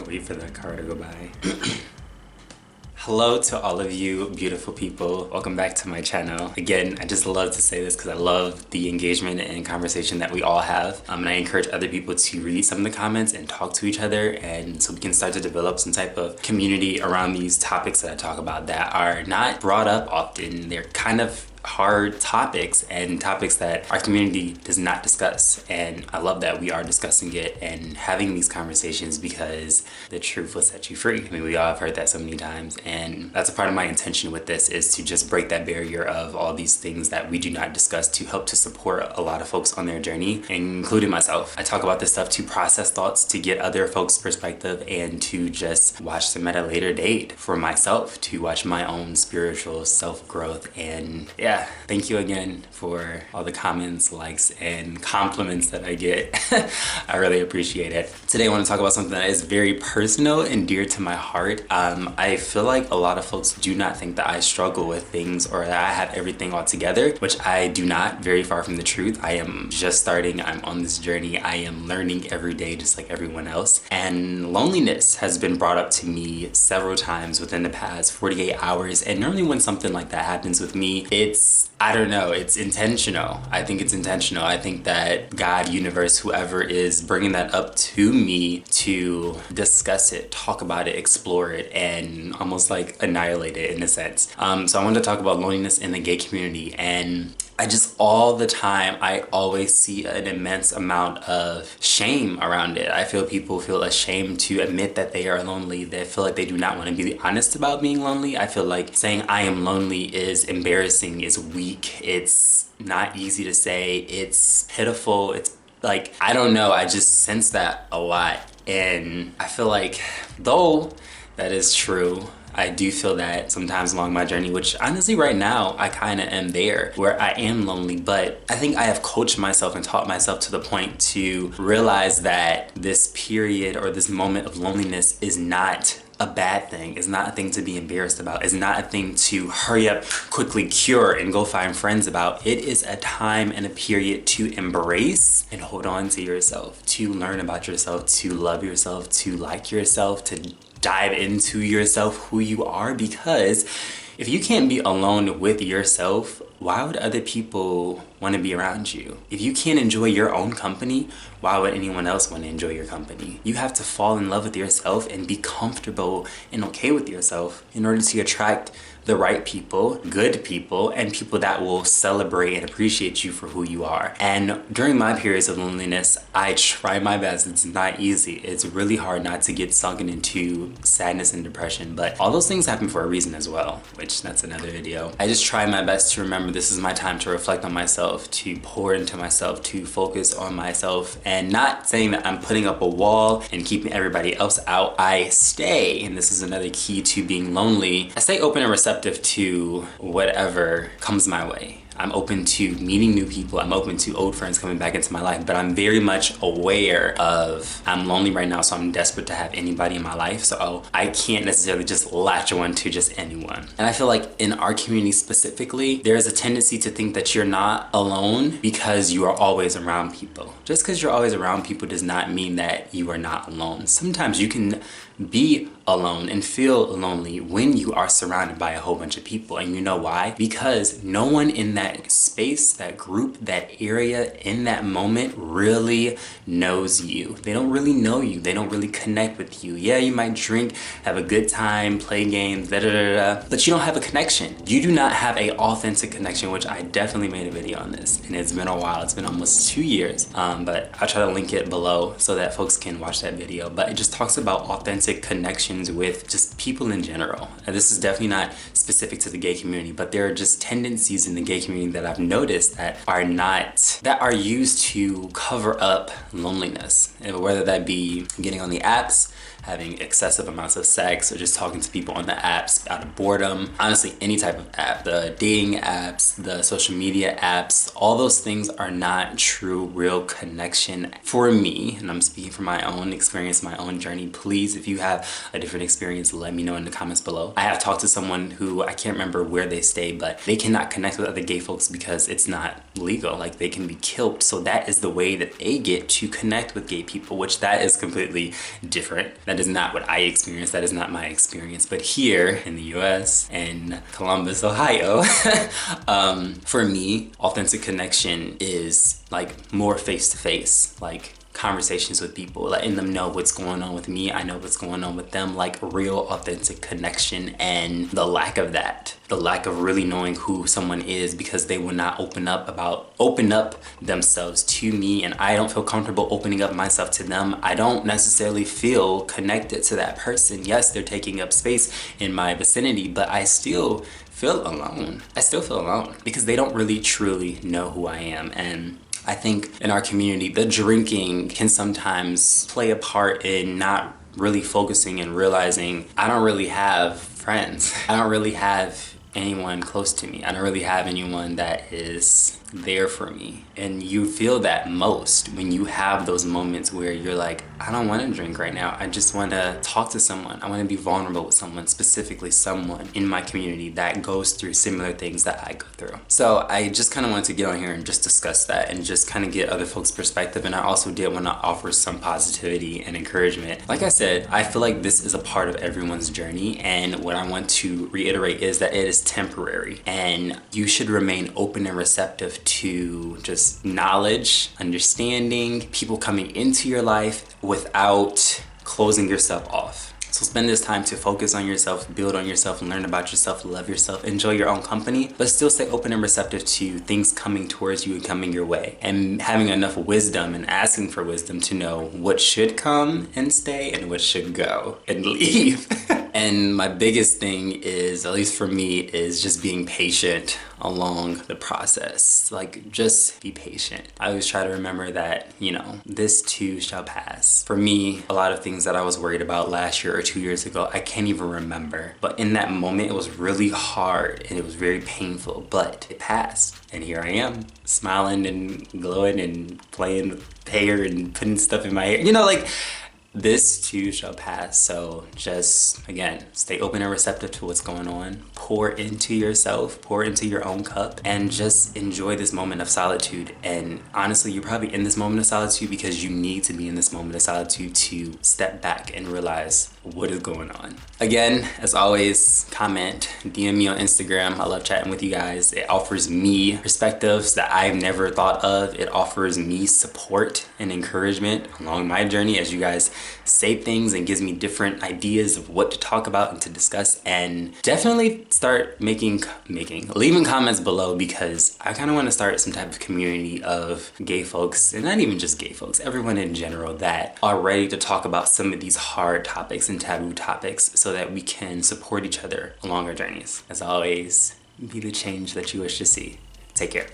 Wait for that car to go by. Hello to all of you beautiful people. Welcome back to my channel. Again, I just love to say this because I love the engagement and conversation that we all have. And I encourage other people to read some of the comments and talk to each other, and so we can start to develop some type of community around these topics that I talk about that are not brought up often. They're kind of hard topics and topics that our community does not discuss, and I love that we are discussing it and having these conversations because the truth will set you free. I mean, we all have heard that so many times, and that's a part of my intention with this, is to just break that barrier of all these things that we do not discuss to help to support a lot of folks on their journey, including myself. I talk about this stuff to process thoughts, to get other folks' perspective, and to just watch them at a later date for myself, to watch my own spiritual self-growth. And yeah, thank you again for all the comments, likes, and compliments that I get. I really appreciate it. Today I want to talk about something that is very personal and dear to my heart. I feel like a lot of folks do not think that I struggle with things or that I have everything all together, which I do not. Very far from the truth. I am just starting. I'm on this journey. I am learning every day just like everyone else. And loneliness has been brought up to me several times within the past 48 hours. And normally when something like that happens with me, I don't know, it's intentional. I think it's intentional. I think that God, universe, whoever is bringing that up to me to discuss it, talk about it, explore it, and almost like annihilate it in a sense. So I wanted to talk about loneliness in the gay community, and I just all the time, I always see an immense amount of shame around it. I feel people feel ashamed to admit that they are lonely. They feel like they do not want to be honest about being lonely. I feel like saying I am lonely is embarrassing, is weak, it's not easy to say, it's pitiful, it's like, I don't know, I just sense that a lot. And I feel like, though that is true, I do feel that sometimes along my journey, which honestly right now I kind of am there where I am lonely, but I think I have coached myself and taught myself to the point to realize that this period or this moment of loneliness is not a bad thing. It's not a thing to be embarrassed about. It's not a thing to hurry up, quickly cure and go find friends about. It is a time and a period to embrace and hold on to yourself, to learn about yourself, to love yourself, to like yourself, to dive into yourself, who you are, because if you can't be alone with yourself, why would other people want to be around you? If you can't enjoy your own company, why would anyone else want to enjoy your company? You have to fall in love with yourself and be comfortable and okay with yourself in order to attract the right people, good people, and people that will celebrate and appreciate you for who you are. And during my periods of loneliness, I try my best. It's not easy. It's really hard not to get sunken into sadness and depression, but all those things happen for a reason as well, which that's another video. I just try my best to remember this is my time to reflect on myself, to pour into myself, to focus on myself, and not saying that I'm putting up a wall and keeping everybody else out. I stay, and this is another key to being lonely, I stay open and receptive to whatever comes my way. I'm open to meeting new people. I'm open to old friends coming back into my life, but I'm very much aware of I'm lonely right now, so I'm desperate to have anybody in my life. So I can't necessarily just latch on to just anyone. And I feel like in our community specifically, there's a tendency to think that you're not alone because you are always around people. Just because you're always around people does not mean that you are not alone. Sometimes you can be alone and feel lonely when you are surrounded by a whole bunch of people. And you know why? Because no one in that space, that group, that area, in that moment really knows you. They don't really know you. They don't really connect with you. Yeah, you might drink, have a good time, play games, but you don't have a connection. You do not have a authentic connection, which I definitely made a video on this, and it's been a while. It's been almost 2 years, but I'll try to link it below so that folks can watch that video. But it just talks about authentic connections with just people in general. And this is definitely not specific to the gay community, but there are just tendencies in the gay community that I've noticed that are used to cover up loneliness. And whether that be getting on the apps, having excessive amounts of sex, or just talking to people on the apps out of boredom. Honestly, any type of app, the dating apps, the social media apps, all those things are not true, real connection for me. And I'm speaking from my own experience, my own journey. Please, if you have a different experience, let me know in the comments below. I have talked to someone who, I can't remember where they stay, but they cannot connect with other gay folks because it's not legal. Like, they can be killed. So that is the way that they get to connect with gay people, which that is completely different. That is not what I experienced. That is not my experience. But here in the US and Columbus, Ohio, for me, authentic connection is like more face to face, like conversations with people, letting them know what's going on with me. I know what's going on with them, like real authentic connection. And the lack of that, the lack of really knowing who someone is because they will not open up themselves to me, and I don't feel comfortable opening up myself to them. I don't necessarily feel connected to that person. Yes, they're taking up space in my vicinity, but I still feel alone. I still feel alone because they don't really truly know who I am. And I think in our community, the drinking can sometimes play a part in not really focusing and realizing I don't really have friends. I don't really have anyone close to me. I don't really have anyone that is there for me. And you feel that most when you have those moments where you're like, I don't want to drink right now. I just want to talk to someone. I want to be vulnerable with someone, specifically someone in my community that goes through similar things that I go through. So I just kind of wanted to get on here and just discuss that and just kind of get other folks' perspective. And I also did want to offer some positivity and encouragement. Like I said, I feel like this is a part of everyone's journey. And what I want to reiterate is that it is temporary, and you should remain open and receptive to just knowledge, understanding, people coming into your life without closing yourself off. So spend this time to focus on yourself, build on yourself, learn about yourself, love yourself, enjoy your own company, but still stay open and receptive to things coming towards you and coming your way, and having enough wisdom and asking for wisdom to know what should come and stay and what should go and leave. And my biggest thing is, at least for me, is just being patient along the process. Like, just be patient. I always try to remember that, this too shall pass. For me, a lot of things that I was worried about last year or 2 years ago, I can't even remember. But in that moment, it was really hard and it was very painful, but it passed. And here I am, smiling and glowing and playing with hair and putting stuff in my hair. This too shall pass. So just, again, stay open and receptive to what's going on. Pour into yourself, pour into your own cup, and just enjoy this moment of solitude. And honestly, you're probably in this moment of solitude because you need to be in this moment of solitude to step back and realize what is going on. Again, as always, comment, DM me on Instagram. I love chatting with you guys. It offers me perspectives that I've never thought of. It offers me support and encouragement along my journey as you guys say things, and gives me different ideas of what to talk about and to discuss. And definitely start leaving comments below, because I kind of want to start some type of community of gay folks, and not even just gay folks, everyone in general, that are ready to talk about some of these hard topics and taboo topics so that we can support each other along our journeys. As always, be the change that you wish to see. Take care.